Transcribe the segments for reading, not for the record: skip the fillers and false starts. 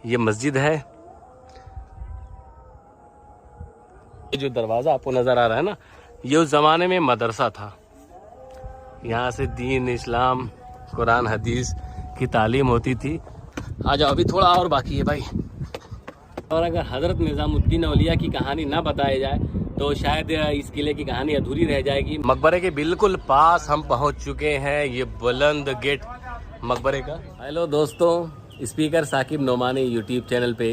ये मस्जिद है। ये जो दरवाज़ा आपको नज़र आ रहा है ना, ये उस ज़माने में मदरसा था। यहाँ से दीन, इस्लाम, कुरान, हदीस की तालीम होती थी। आ जाओ, अभी थोड़ा और बाकी है भाई। और अगर हज़रत निज़ामुद्दीन औलिया की कहानी ना बताई जाए तो शायद इस किले की कहानी अधूरी रह जाएगी। मकबरे के बिल्कुल पास हम पहुंच चुके हैं। ये बुलंद गेट मकबरे का। हेलो दोस्तों, speaker Saqib Nomani YouTube channel पे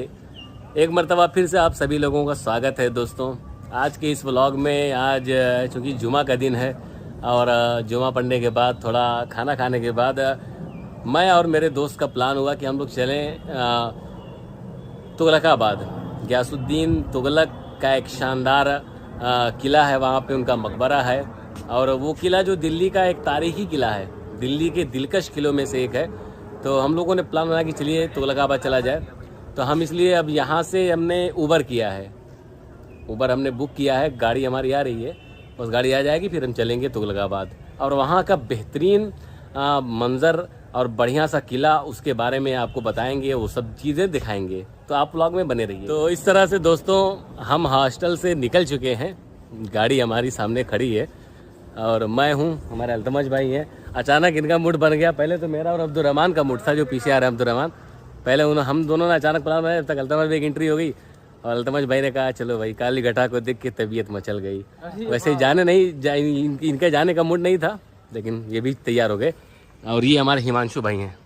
एक मरतबा फिर से आप सभी लोगों का स्वागत है। दोस्तों, आज के इस व्लॉग में आज चूँकि जुमा का दिन है और जुमा पढ़ने के बाद थोड़ा खाना खाने के बाद मैं और मेरे दोस्त का प्लान हुआ कि हम लोग चलें तुगलकाबाद। गयासुद्दीन तुगलक का एक शानदार किला है, वहाँ पे उनका मकबरा है। और वो किला जो दिल्ली का एक तारीखी किला है, दिल्ली के दिलकश किलों में से एक है। तो हम लोगों ने प्लान बनाया कि चलिए तुगलकाबाद चला जाए। तो हम इसलिए अब यहाँ से हमने उबर किया है, उबर हमने बुक किया है। गाड़ी हमारी आ रही है, उस गाड़ी आ जाएगी, फिर हम चलेंगे तुगलकाबाद और वहाँ का बेहतरीन मंज़र और बढ़िया सा किला, उसके बारे में आपको बताएंगे, वो सब चीज़ें दिखाएंगे। तो आप व्लॉग में बने रहिए। तो इस तरह से दोस्तों हम हॉस्टल से निकल चुके हैं। गाड़ी हमारी सामने खड़ी है और मैं हूँ, हमारे अल्तमज भाई हैं। अचानक इनका मूड बन गया। पहले तो मेरा और अब्दुर्रहमान का मूड था, जो पीछे आ रहा है अब्दुर्रहमान। पहले हम दोनों ने अचानक प्लान बनाया, तब तक अल्तमज भाई की एंट्री हो गई और अल्तमज भाई ने कहा चलो भाई। काली घटा को देख के तबीयत मचल गई। वैसे इनका जाने का मूड नहीं था, लेकिन ये भी तैयार हो गए। और ये हमारे हिमांशु भाई हैं।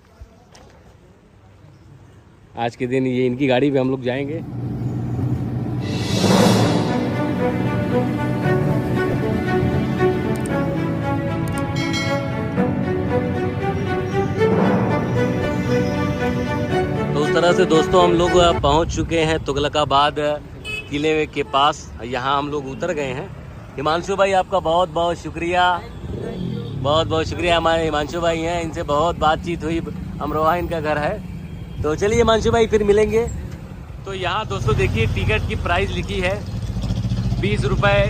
आज के दिन ये इनकी गाड़ी पे हम लोग जाएंगे। तो उस तरह से दोस्तों हम लोग पहुंच चुके हैं तुगलकाबाद किले के पास। यहाँ हम लोग उतर गए हैं। हिमांशु भाई आपका बहुत बहुत शुक्रिया, बहुत बहुत शुक्रिया। हमारे हिमांशु भाई हैं, इनसे बहुत बातचीत हुई। अमरोहा इनका घर है। तो चलिए हिमांशु भाई फिर मिलेंगे। तो यहाँ दोस्तों देखिए टिकट की प्राइस लिखी है 20 रुपये,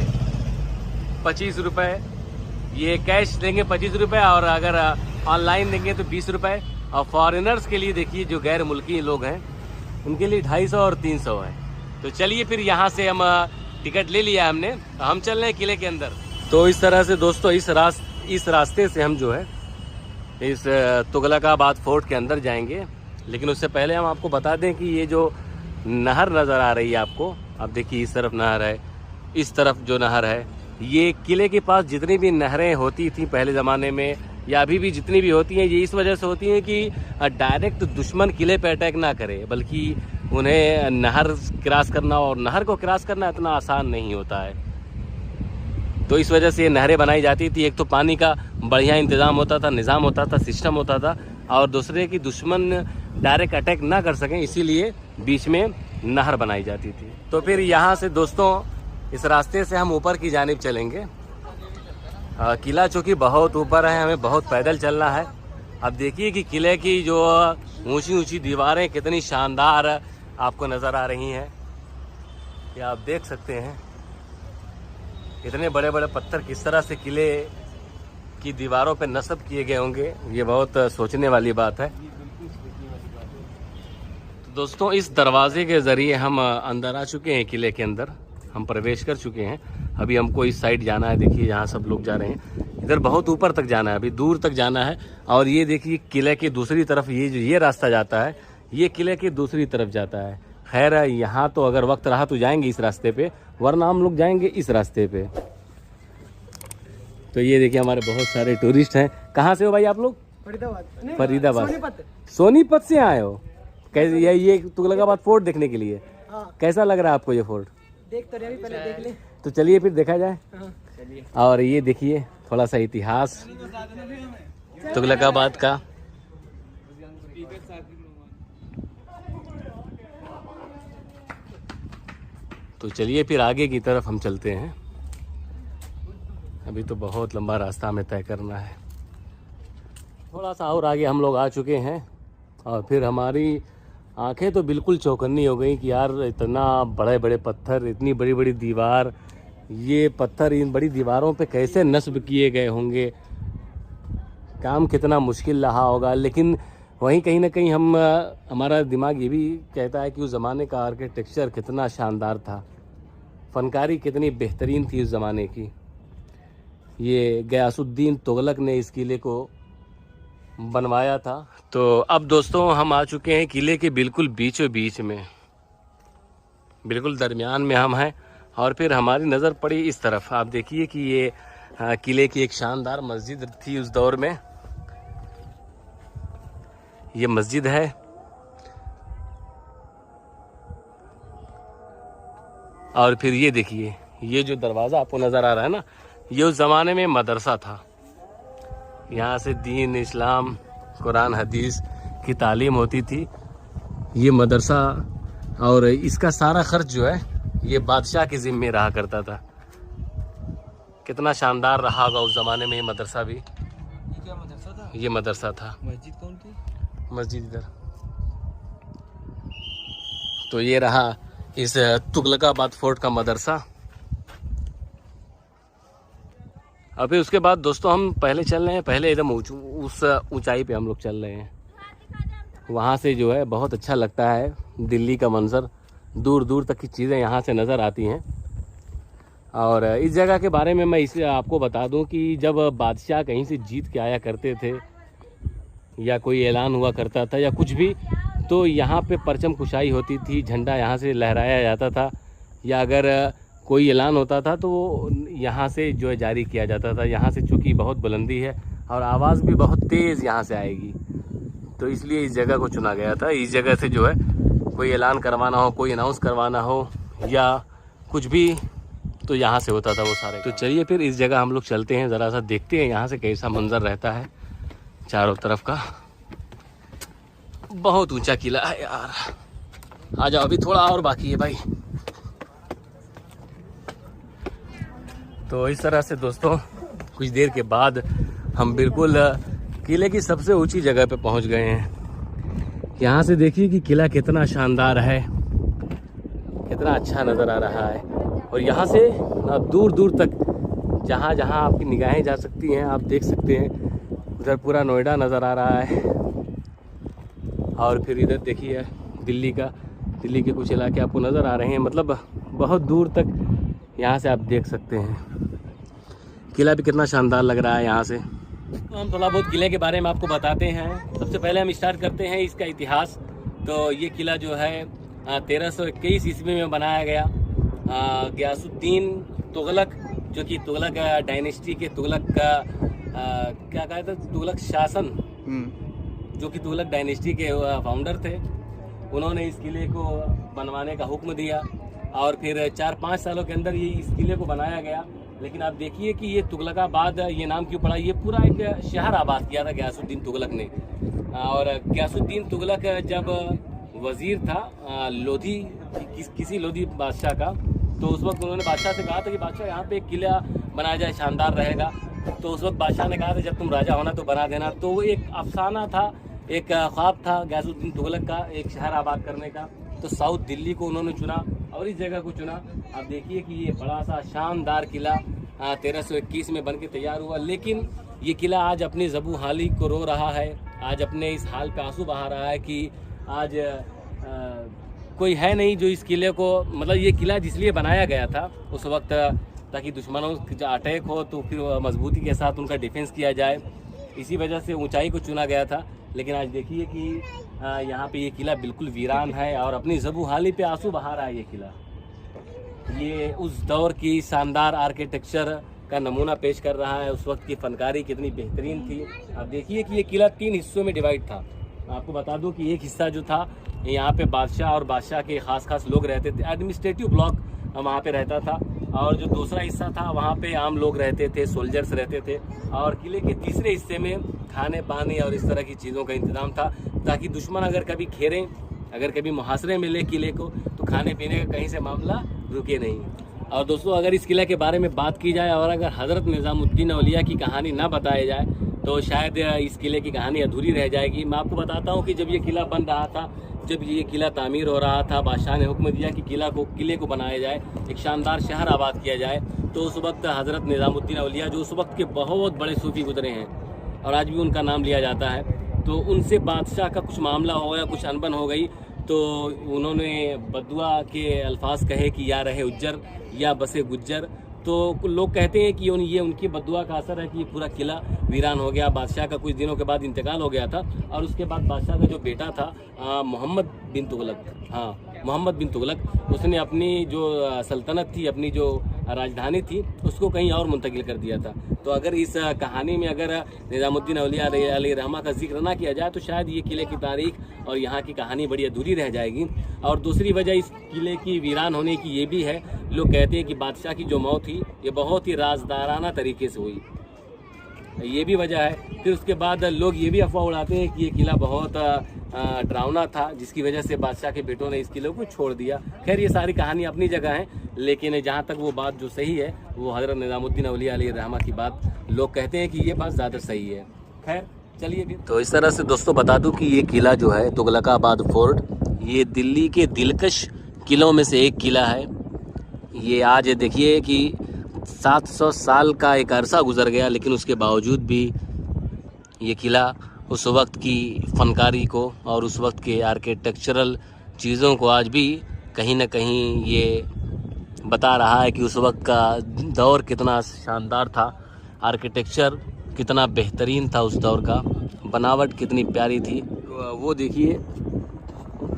25 रुपये। ये कैश देंगे 25 रुपये और अगर ऑनलाइन देंगे तो 20 रुपये। और फॉरेनर्स के लिए देखिए, जो गैर मुल्की लोग हैं, उनके लिए 250 और 300 है। तो चलिए फिर यहाँ से हम टिकट ले लिया हमने, तो हम चल रहे हैं किले के अंदर। तो इस तरह से दोस्तों इस रास्ते से हम जो है इस तुगलकाबाद फोर्ट के अंदर जाएंगे। लेकिन उससे पहले हम आपको बता दें कि ये जो नहर नज़र आ रही है आपको, अब देखिए इस तरफ नहर है, इस तरफ जो नहर है, ये किले के पास जितनी भी नहरें होती थी पहले ज़माने में या अभी भी जितनी भी होती हैं, ये इस वजह से होती हैं कि डायरेक्ट दुश्मन किले पे अटैक ना करे, बल्कि उन्हें नहर क्रॉस करना, और नहर को क्रॉस करना इतना आसान नहीं होता है। तो इस वजह से ये नहरें बनाई जाती थी। एक तो पानी का बढ़िया इंतज़ाम होता था, निज़ाम होता था, सिस्टम होता था, और दूसरे की दुश्मन डायरेक्ट अटैक ना कर सकें, इसीलिए बीच में नहर बनाई जाती थी। तो फिर यहाँ से दोस्तों इस रास्ते से हम ऊपर की जानिब चलेंगे। किला चूँकि बहुत ऊपर है, हमें बहुत पैदल चलना है। अब देखिए कि किले की जो ऊंची ऊंची दीवारें कितनी शानदार आपको नज़र आ रही हैं, ये आप देख सकते हैं। इतने बड़े बड़े पत्थर किस तरह से किले की दीवारों पे नस्ब किए गए होंगे, ये बहुत सोचने वाली बात है। तो दोस्तों इस दरवाजे के ज़रिए हम अंदर आ चुके हैं, किले के अंदर हम प्रवेश कर चुके हैं। अभी हमको इस साइड जाना है। देखिए यहाँ सब लोग जा रहे हैं, इधर बहुत ऊपर तक जाना है, अभी दूर तक जाना है। और ये देखिए किले की दूसरी तरफ ये रास्ता जाता है, ये किले की दूसरी तरफ जाता है। खैर यहाँ तो अगर वक्त रहा तो जाएंगे इस रास्ते पे, वरना हम लोग जाएंगे इस रास्ते पे। तो ये देखिए हमारे बहुत सारे टूरिस्ट हैं। कहाँ से हो भाई आप लोग? फरीदाबाद, सोनीपत से आए हो? कैसे ये तुगलकाबाद फोर्ट देखने के लिए? कैसा लग रहा है आपको ये फोर्ट? देख तो रहे, पहले देख ले। तो चलिए फिर देखा जाए। और ये देखिए थोड़ा सा इतिहास तुगलकाबाद का। तो चलिए फिर आगे की तरफ हम चलते हैं। अभी तो बहुत लंबा रास्ता हमें तय करना है। थोड़ा सा और आगे हम लोग आ चुके हैं और फिर हमारी आंखें तो बिल्कुल चौकन्नी हो गई कि यार इतना बड़े बड़े पत्थर, इतनी बड़ी बड़ी दीवार, ये पत्थर इन बड़ी दीवारों पे कैसे नस्ब किए गए होंगे, काम कितना मुश्किल रहा होगा। लेकिन वहीं कहीं ना कहीं हमारा दिमाग ये भी कहता है कि उस ज़माने का आर्किटेक्चर कितना शानदार था, फनकारी कितनी बेहतरीन थी उस ज़माने की। ये गयासुद्दीन तुगलक ने इस किले को बनवाया था। तो अब दोस्तों हम आ चुके हैं किले के बिल्कुल बीचों बीच में, बिल्कुल दरमियान में हम हैं। और फिर हमारी नज़र पड़ी इस तरफ, आप देखिए कि ये किले की एक शानदार मस्जिद थी उस दौर में। ये मस्जिद है और फिर ये देखिए, ये जो दरवाज़ा आपको नज़र आ रहा है ना, ये उस ज़माने में मदरसा था। यहाँ से दीन, इस्लाम, कुरान, हदीस की तालीम होती थी। ये मदरसा और इसका सारा खर्च जो है ये बादशाह के ज़िम्मे रहा करता था। कितना शानदार रहा होगा उस ज़माने में ये मदरसा भी। ये क्या मदरसा था? ये मदरसा था। मस्जिद कौन थी? मस्जिद इधर। तो ये रहा इस तुगलकाबाद फोर्ट का मदरसा। अभी उसके बाद दोस्तों हम पहले चल रहे हैं, पहले एकदम उस ऊंचाई पे हम लोग चल रहे हैं। वहाँ से जो है बहुत अच्छा लगता है दिल्ली का मंजर, दूर दूर तक की चीज़ें यहाँ से नज़र आती हैं। और इस जगह के बारे में मैं इसे आपको बता दूं कि जब बादशाह कहीं से जीत के आया करते थे या कोई ऐलान हुआ करता था या कुछ भी, तो यहाँ पे परचम कुशाई होती थी, झंडा यहाँ से लहराया जाता था। या अगर कोई ऐलान होता था तो वो यहाँ से जो है जारी किया जाता था। यहाँ से चूँकि बहुत बुलंदी है और आवाज़ भी बहुत तेज़ यहाँ से आएगी, तो इसलिए इस जगह को चुना गया था। इस जगह से जो है कोई ऐलान करवाना हो, कोई अनाउंस करवाना हो या कुछ भी, तो यहाँ से होता था वो सारे। तो चलिए फिर इस जगह हम लोग चलते हैं, ज़रा सा देखते हैं यहाँ से कैसा मंजर रहता है चारों तरफ का। बहुत ऊंचा किला है यार। आ जाओ, अभी थोड़ा और बाकी है भाई। तो इस तरह से दोस्तों कुछ देर के बाद हम बिल्कुल किले की सबसे ऊंची जगह पे पहुंच गए हैं। यहाँ से देखिए कि किला कितना शानदार है, कितना अच्छा नज़र आ रहा है। और यहाँ से दूर दूर तक जहाँ जहाँ आपकी निगाहें जा सकती हैं आप देख सकते हैं। उधर पूरा नोएडा नज़र आ रहा है और फिर इधर देखिए दिल्ली के कुछ इलाके आपको नज़र आ रहे हैं। मतलब बहुत दूर तक यहाँ से आप देख सकते हैं। किला भी कितना शानदार लग रहा है यहाँ से। तो हम थोड़ा बहुत किले के बारे में आपको बताते हैं। सबसे पहले हम स्टार्ट करते हैं इसका इतिहास। तो ये किला जो है 1321 ईस्वी में बनाया गया। गयासुद्दीन तुगलक, जो कि तुगलक डायनेस्टी के तुगलक का क्या कहते हैं, तुगलक शासन, जो कि तुगलक डायनेस्टी के फाउंडर थे, उन्होंने इस किले को बनवाने का हुक्म दिया। और फिर 4-5 सालों के अंदर ये इस किले को बनाया गया। लेकिन आप देखिए कि ये तुगलकाबाद ये नाम क्यों पड़ा। ये पूरा एक शहर आबाद किया था गयासुद्दीन तुगलक ने। और गयासुद्दीन तुगलक जब वजीर था लोधी, किसी लोधी बादशाह का, तो उस वक्त उन्होंने बादशाह से कहा था कि बादशाह यहाँ पे एक किला बनाया जाए, शानदार रहेगा। तो उस वक्त बादशाह ने कहा था जब तुम राजा होना तो बना देना। तो वो एक अफसाना था, एक ख्वाब था गयासुद्दीन तुगलक का, एक शहर आबाद करने का। तो साउथ दिल्ली को उन्होंने चुना और इस जगह को चुना। आप देखिए कि ये बड़ा सा शानदार किला 1321 में बन के तैयार हुआ। लेकिन ये किला आज अपनी ज़बू हाली को रो रहा है, आज अपने इस हाल पे आंसू बहा रहा है कि आज कोई है नहीं जो इस किले को, मतलब ये किला जिसलिए बनाया गया था उस वक्त ताकि दुश्मनों का अटैक हो तो फिर मजबूती के साथ उनका डिफेंस किया जाए, इसी वजह से ऊंचाई को चुना गया था। लेकिन आज देखिए कि यहाँ पे ये किला बिल्कुल वीरान है और अपनी ज़बू हाली पे आंसू बहा रहा है ये किला। ये उस दौर की शानदार आर्किटेक्चर का नमूना पेश कर रहा है। उस वक्त की फनकारी कितनी बेहतरीन थी। आप देखिए कि ये किला 3 हिस्सों में डिवाइड था। आपको बता दूं कि एक हिस्सा जो था यहाँ पे बादशाह और बादशाह के खास लोग रहते थे, एडमिनिस्ट्रेटिव ब्लॉक वहाँ पे रहता था। और जो दूसरा हिस्सा था वहाँ पे आम लोग रहते थे, सोल्जर्स रहते थे। और किले के तीसरे हिस्से में खाने पानी और इस तरह की चीज़ों का इंतज़ाम था ताकि दुश्मन अगर कभी घेरें, अगर कभी मुहासरे में ले किले को, तो खाने पीने का कहीं से मामला रुके नहीं। और दोस्तों अगर इस किले के बारे में बात की जाए और अगर हज़रत निज़ामुद्दीन औलिया की कहानी ना बताई जाए तो शायद इस किले की कहानी अधूरी रह जाएगी। मैं आपको बताता हूँ कि जब ये किला बन रहा था, जब ये किला तामीर हो रहा था, बादशाह ने हुक्म दिया कि किले को बनाया जाए, एक शानदार शहर आबाद किया जाए। तो उस वक्त हज़रत निज़ामुद्दीन औलिया जो उस वक्त के बहुत बड़े सूफी गुजरे हैं और आज भी उनका नाम लिया जाता है, तो उनसे बादशाह का कुछ मामला हो गया, कुछ अनबन हो गई, तो उन्होंने बद्दुआ के अल्फाज कहे कि या रहे उज्जर या बसे गुज्जर। तो लोग कहते हैं कि ये उनकी बद्दुआ का असर है कि ये पूरा किला वीरान हो गया। बादशाह का कुछ दिनों के बाद इंतकाल हो गया था और उसके बाद बादशाह का जो बेटा था मोहम्मद बिन तुगलक, मोहम्मद बिन तुगलक, उसने अपनी जो सल्तनत थी, अपनी जो राजधानी थी, उसको कहीं और मुंतकिल कर दिया था। तो अगर इस कहानी में अगर निज़ामुद्दीन औलिया अलैहिर्रहमा का जिक्र ना किया जाए तो शायद ये किले की तारीख और यहाँ की कहानी बड़ी अधूरी रह जाएगी। और दूसरी वजह इस किले की वीरान होने की ये भी है, लोग कहते हैं कि बादशाह की जो मौत थी ये बहुत ही राजदाराना तरीके से हुई, ये भी वजह है। फिर उसके बाद लोग ये भी अफवाह उड़ाते हैं कि ये किला बहुत डरावना था, जिसकी वजह से बादशाह के बेटों ने इस किले को छोड़ दिया। खैर ये सारी कहानी अपनी जगह है, लेकिन जहाँ तक वो बात जो सही है वो हज़रत निज़ामुद्दीन औलिया अलैहिर्रहमा की बात लोग कहते हैं कि ये बात ज़्यादा सही है। खैर चलिए फिर, तो इस तरह से दोस्तों बता दूं कि ये किला जो है तुगलकाबाद फोर्ट, ये दिल्ली के दिलकश किलों में से एक किला है। ये आज देखिए कि 700 साल का एक अरसा गुजर गया, लेकिन उसके बावजूद भी ये किला उस वक्त की फनकारी को और उस वक्त के आर्किटेक्चरल चीज़ों को आज भी कहीं ना कहीं ये बता रहा है कि उस वक्त का दौर कितना शानदार था, आर्किटेक्चर कितना बेहतरीन था, उस दौर का बनावट कितनी प्यारी थी। वो देखिए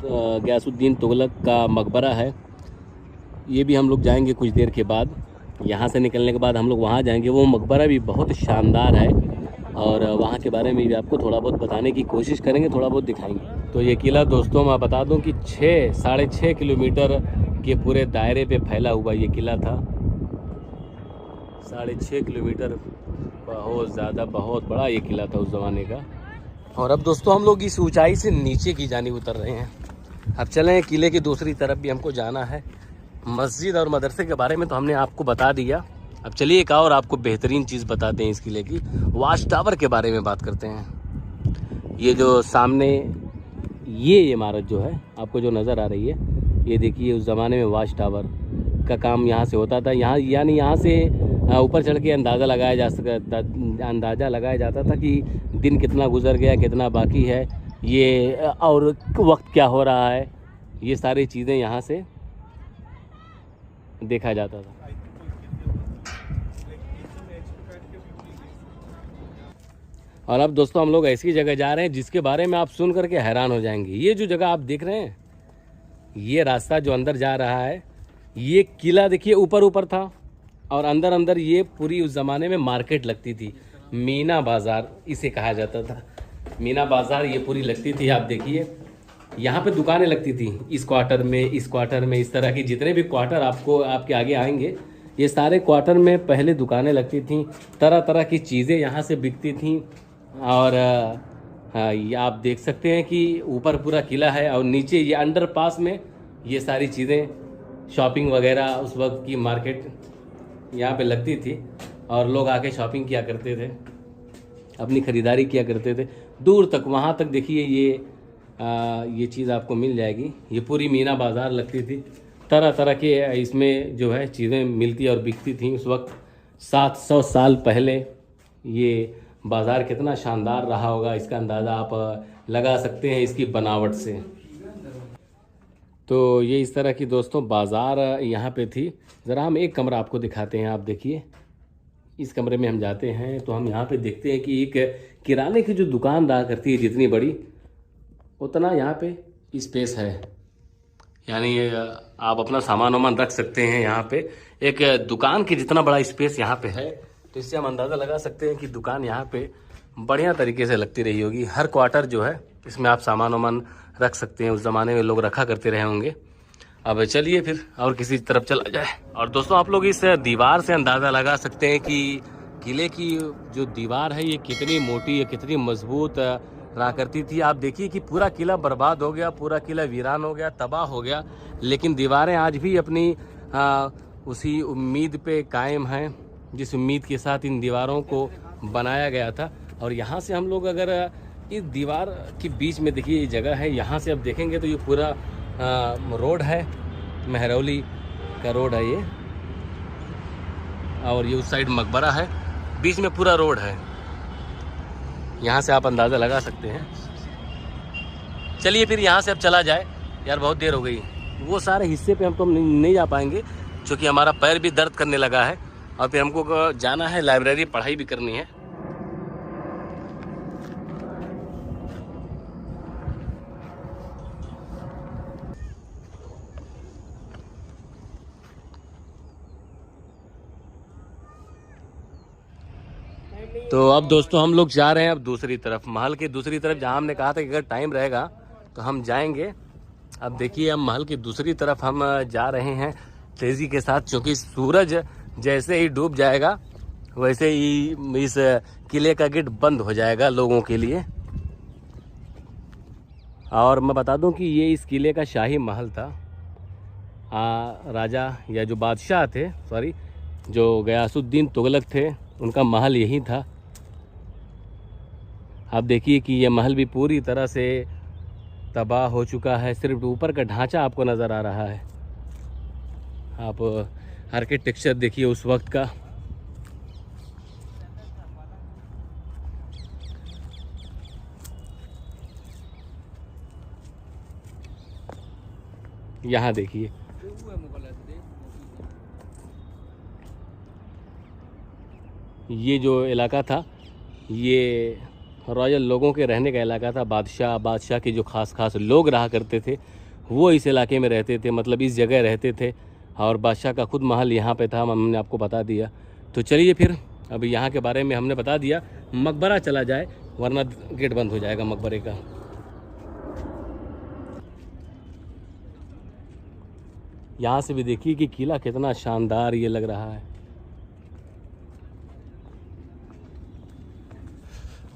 गयासुद्दीन तुगलक का मकबरा है, ये भी हम लोग जाएंगे कुछ देर के बाद। यहाँ से निकलने के बाद हम लोग वहाँ जाएंगे। वो मकबरा भी बहुत शानदार है और वहाँ के बारे में भी आपको थोड़ा बहुत बताने की कोशिश करेंगे, थोड़ा बहुत दिखाएंगे। तो ये किला दोस्तों मैं बता दूं कि 6-6.5 किलोमीटर के पूरे दायरे पे फैला हुआ ये किला था। 6.5 किलोमीटर, बहुत ज़्यादा, बहुत बड़ा ये किला था उस ज़माने का। और अब दोस्तों हम लोग इस ऊंचाई से नीचे की जानिब उतर रहे हैं। अब चलें, किले की दूसरी तरफ भी हमको जाना है। मस्जिद और मदरसे के बारे में तो हमने आपको बता दिया, अब चलिए एक और आपको बेहतरीन चीज़ बताते हैं इस किले की। वाच टावर के बारे में बात करते हैं। ये जो सामने ये इमारत जो है आपको जो नज़र आ रही है, ये देखिए उस ज़माने में वाच टावर का काम यहाँ से होता था। यहाँ यानी यहाँ से ऊपर चढ़ के अंदाज़ा लगाया जाता था कि दिन कितना गुजर गया, कितना बाकी है, ये और वक्त क्या हो रहा है, ये सारी चीज़ें यहाँ से देखा जाता था। और अब दोस्तों हम लोग ऐसी जगह जा रहे हैं जिसके बारे में आप सुन करके हैरान हो जाएंगे। ये जो जगह आप देख रहे हैं, ये रास्ता जो अंदर जा रहा है, ये किला देखिए ऊपर ऊपर था और अंदर अंदर ये पूरी उस ज़माने में मार्केट लगती थी। मीना बाज़ार इसे कहा जाता था। मीना बाज़ार ये पूरी लगती थी। आप देखिए यहाँ पे दुकानें लगती थी, इस क्वार्टर में, इस क्वार्टर में, इस तरह की जितने भी क्वार्टर आपको आपके आगे आएंगे, ये सारे क्वार्टर में पहले दुकानें लगती थीं, तरह तरह की चीज़ें यहाँ से बिकती थीं। और ये आप देख सकते हैं कि ऊपर पूरा किला है और नीचे ये अंडरपास में ये सारी चीज़ें, शॉपिंग वगैरह, उस वक्त की मार्केट यहाँ पे लगती थी और लोग आके शॉपिंग किया करते थे, अपनी ख़रीदारी किया करते थे। दूर तक वहाँ तक देखिए ये चीज़ आपको मिल जाएगी। ये पूरी मीना बाज़ार लगती थी, तरह तरह के इसमें जो है चीज़ें मिलती और बिकती थी उस वक्त। 700 साल पहले ये बाज़ार कितना शानदार रहा होगा, इसका अंदाज़ा आप लगा सकते हैं इसकी बनावट से। तो ये इस तरह की दोस्तों बाज़ार यहाँ पे थी। ज़रा हम एक कमरा आपको दिखाते हैं। आप देखिए इस कमरे में हम जाते हैं तो हम यहाँ पे देखते हैं कि एक किराने की जो दुकान रहा करती है, जितनी बड़ी उतना यहाँ पे स्पेस है, यानी आप अपना सामान वामान रख सकते हैं। यहाँ पे एक दुकान की जितना बड़ा स्पेस यहाँ पे है, तो इससे हम अंदाज़ा लगा सकते हैं कि दुकान यहाँ पे बढ़िया तरीके से लगती रही होगी। हर क्वार्टर जो है इसमें आप सामान वामान रख सकते हैं, उस ज़माने में लोग रखा करते रहे होंगे। अब चलिए फिर और किसी तरफ चला जाए। और दोस्तों आप लोग इस दीवार से अंदाज़ा लगा सकते हैं कि किले की जो दीवार है ये कितनी मोटी है, कितनी मजबूत रहा करती थी। आप देखिए कि पूरा किला बर्बाद हो गया, पूरा किला वीरान हो गया, तबाह हो गया, लेकिन दीवारें आज भी अपनी उसी उम्मीद पे कायम हैं जिस उम्मीद के साथ इन दीवारों को बनाया गया था। और यहाँ से हम लोग अगर इस दीवार के बीच में देखिए ये जगह है, यहाँ से अब देखेंगे तो ये पूरा रोड है, महरौली का रोड है ये, और ये उस साइड मकबरा है, बीच में पूरा रोड है। यहाँ से आप अंदाज़ा लगा सकते हैं। चलिए फिर यहाँ से अब चला जाए यार, बहुत देर हो गई। वो सारे हिस्से पे हम तो नहीं जा पाएंगे क्योंकि हमारा पैर भी दर्द करने लगा है और फिर हमको जाना है लाइब्रेरी, पढ़ाई भी करनी है। तो अब दोस्तों हम लोग जा रहे हैं अब दूसरी तरफ, महल के दूसरी तरफ, जहाँ हमने कहा था कि अगर टाइम रहेगा तो हम जाएंगे। अब देखिए हम महल की दूसरी तरफ हम जा रहे हैं तेज़ी के साथ, क्योंकि सूरज जैसे ही डूब जाएगा वैसे ही इस किले का गेट बंद हो जाएगा लोगों के लिए। और मैं बता दूं कि ये इस किले का शाही महल था। राजा या जो बादशाह थे, सॉरी, जो गयासुद्दीन तुगलक थे, उनका महल यही था। आप देखिए कि ये महल भी पूरी तरह से तबाह हो चुका है, सिर्फ ऊपर का ढांचा आपको नज़र आ रहा है। आप आर्किटेक्चर देखिए उस वक्त का। यहाँ देखिए ये जो इलाका था ये रॉयल लोगों के रहने का इलाका था। बादशाह के जो खास लोग रहा करते थे वो इस इलाके में रहते थे, मतलब इस जगह रहते थे। और बादशाह का खुद महल यहाँ पे था, हमने आपको बता दिया। तो चलिए फिर अब यहाँ के बारे में हमने बता दिया, मकबरा चला जाए वरना गेट बंद हो जाएगा मकबरे का। यहाँ से भी देखिए कि किला कितना शानदार ये लग रहा है।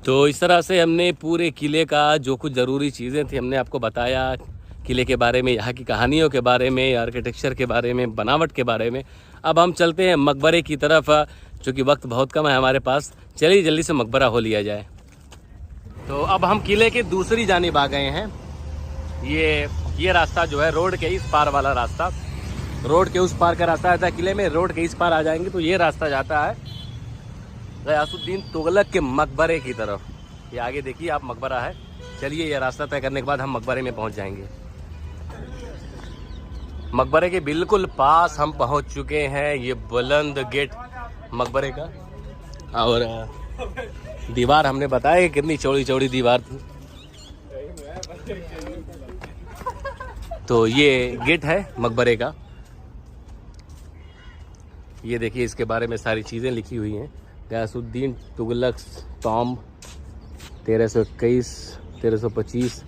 तो इस तरह से हमने पूरे किले का जो कुछ ज़रूरी चीज़ें थी हमने आपको बताया, किले के बारे में, यहाँ की कहानियों के बारे में, आर्किटेक्चर के बारे में, बनावट के बारे में। अब हम चलते हैं मकबरे की तरफ, चूँकि वक्त बहुत कम है हमारे पास। चलिए जल्दी से मकबरा हो लिया जाए। तो अब हम किले के दूसरी जानिब आ गए हैं। ये रास्ता जो है रोड के इस पार वाला रास्ता, रोड के उस पार का रास्ता आता है किले में। रोड के इस पार आ जाएंगे तो ये रास्ता जाता है गयासुद्दीन तुगलक के मकबरे की तरफ। ये आगे देखिए आप मकबरा है। चलिए ये रास्ता तय करने के बाद हम मकबरे में पहुंच जाएंगे। मकबरे के बिल्कुल पास हम पहुंच चुके हैं। ये बुलंद गेट मकबरे का, और दीवार हमने बताया कि कितनी चौड़ी चौड़ी दीवार थी। तो ये गेट है मकबरे का। ये देखिए इसके बारे में सारी चीज़ें लिखी हुई हैं। गयासुद्दीन तुगलक टॉम्ब 1321 1325,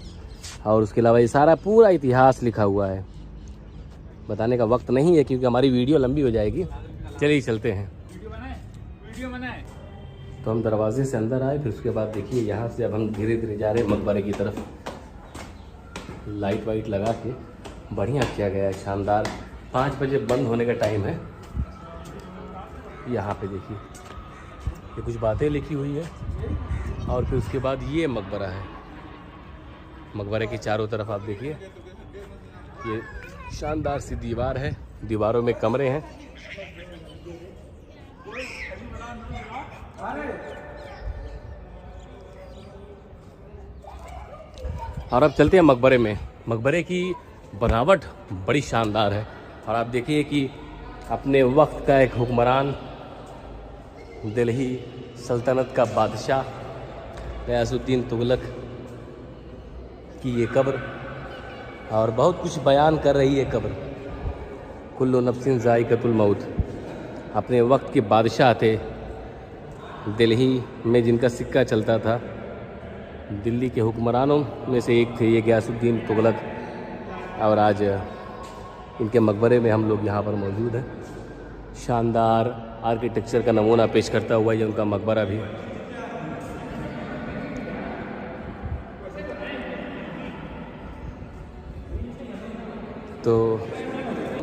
और उसके अलावा ये सारा पूरा इतिहास लिखा हुआ है। बताने का वक्त नहीं है क्योंकि हमारी वीडियो लंबी हो जाएगी। चलिए चलते हैं। तो हम दरवाजे से अंदर आए, फिर उसके बाद देखिए यहाँ से अब हम धीरे धीरे जा रहे हैं मकबरे की तरफ। लाइट वाइट लगा के बढ़िया किया गया है, शानदार। 5 बजे बंद होने का टाइम है। यहाँ पे देखिए ये कुछ बातें लिखी हुई है, और फिर उसके बाद ये मकबरा है। मकबरे के चारों तरफ आप देखिए ये शानदार सी दीवार है, दीवारों में कमरे हैं। और अब चलते हैं मकबरे में। मकबरे की बनावट बड़ी शानदार है, और आप देखिए कि अपने वक्त का एक हुक्मरान, दिल्ली सल्तनत का बादशाह गयासुद्दीन तुगलक की ये कब्र, और बहुत कुछ बयान कर रही है कब्र। कुल्लु नफ्सिन ज़ाइक़तुल मौत। अपने वक्त के बादशाह थे, दिल्ली में जिनका सिक्का चलता था, दिल्ली के हुक्मरानों में से एक थे ये गयासुद्दीन तुगलक। और आज इनके मकबरे में हम लोग यहाँ पर मौजूद हैं। शानदार आर्किटेक्चर का नमूना पेश करता हुआ ये उनका मकबरा भी। तो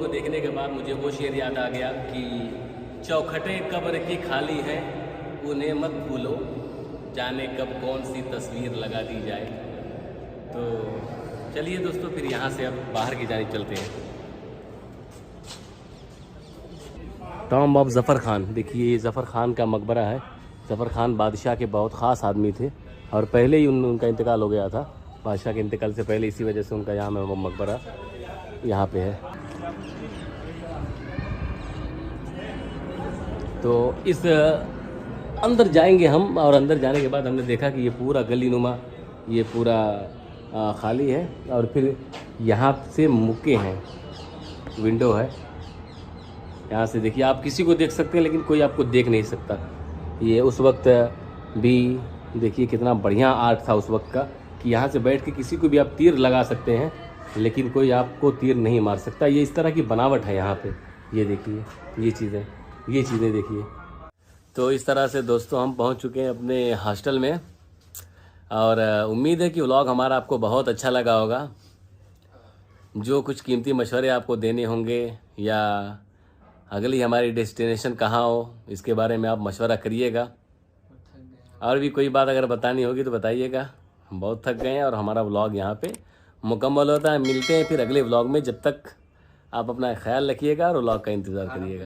देखने के बाद मुझे वो शेर याद आ गया कि चौखटे कब्र की खाली है, उन्हें मत भूलो, जाने कब कौन सी तस्वीर लगा दी जाए। तो चलिए दोस्तों फिर यहाँ से अब बाहर की जानिब चलते हैं। Tomb of Zafar Khan. देखिए ये ज़फ़र खान का मकबरा है। ज़फ़र खान बादशाह के बहुत ख़ास आदमी थे, और पहले ही उनका इंतकाल हो गया था, बादशाह के इंतकाल से पहले, इसी वजह से उनका यहाँ में मकबरा यहाँ पे है। तो इस अंदर जाएंगे हम, और अंदर जाने के बाद हमने देखा कि ये पूरा गली नुमा, ये पूरा खाली है, और फिर यहाँ से मुक्के हैं, विंडो है, यहाँ से देखिए आप किसी को देख सकते हैं लेकिन कोई आपको देख नहीं सकता। ये उस वक्त भी देखिए कितना बढ़िया आर्ट था उस वक्त का, कि यहाँ से बैठ के किसी को भी आप तीर लगा सकते हैं लेकिन कोई आपको तीर नहीं मार सकता। ये इस तरह की बनावट है यहाँ पे, ये देखिए ये चीज़ें देखिए। तो इस तरह से दोस्तों हम पहुँच चुके हैं अपने हॉस्टल में, और उम्मीद है कि व्लॉग हमारा आपको बहुत अच्छा लगा होगा। जो कुछ कीमती मशवरे आपको देने होंगे या अगली हमारी डेस्टिनेशन कहाँ हो, इसके बारे में आप मशवरा करिएगा। और भी कोई बात अगर बतानी होगी तो बताइएगा। हम बहुत थक गए हैं और हमारा व्लॉग यहाँ पे मुकम्मल होता है। मिलते हैं फिर अगले व्लॉग में, जब तक आप अपना ख्याल रखिएगा और व्लॉग का इंतज़ार करिएगा।